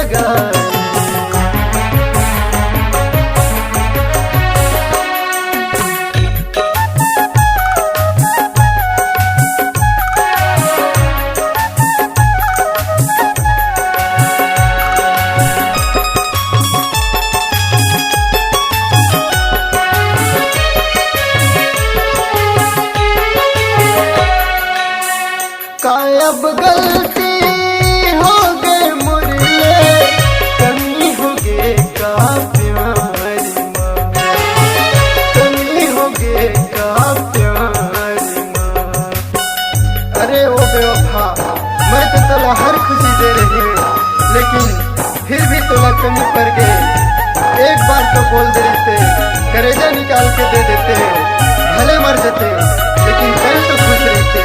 लगा। अब गलती हो गए मुरले, कमी हो गए का प्यारी माँ, कमी हो गए का प्यारी माँ। अरे ओ बेवफा, मैं तो तोला हर खुशी दे रही हूँ, लेकिन फिर भी तोला कमी पड़ गए। एक बार तो बोल दे देते, करेजा निकाल के दे देते, भले मर जाते लेकिन कल तो खुश रहते।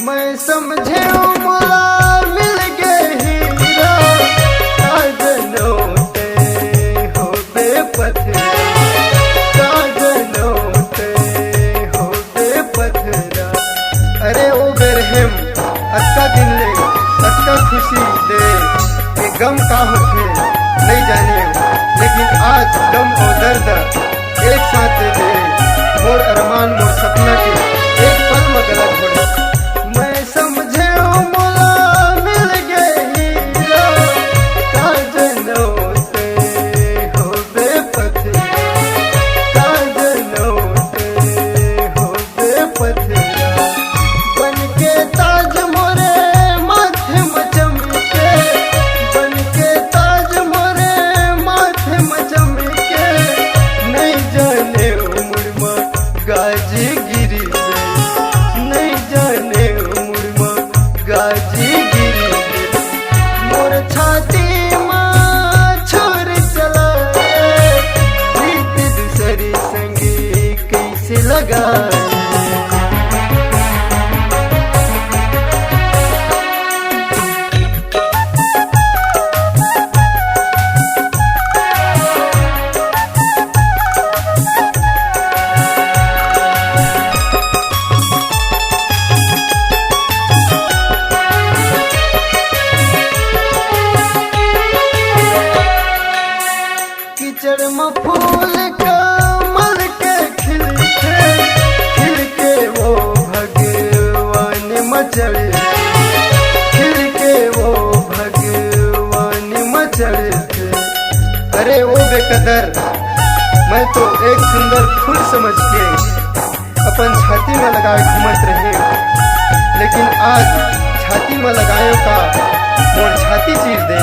मैं समझे मोला मिल गए हीरा, काजलों ते हो बेपथरा, काजलों ते हो बेपथरा। अरे ओ बेरहम, अच्छा दिन ले, अच्छा खुशी दे, ये गम का होते नहीं जाने, लेकिन आज गम और दर्द एक साथ दे दे। मोर अरमान मोर सपना के एक पल में गलत हो। कीचड़ में फूल कमल के खिल के वो भगवान मचड़े, खिल के वो भगवान मचड़े थे। अरे वो बेकदर, मैं तो एक सुंदर फूल समझ के अपन छाती में लगाए घूमत रहे, लेकिन आज छाती में लगाए का मोर छाती चीर दे।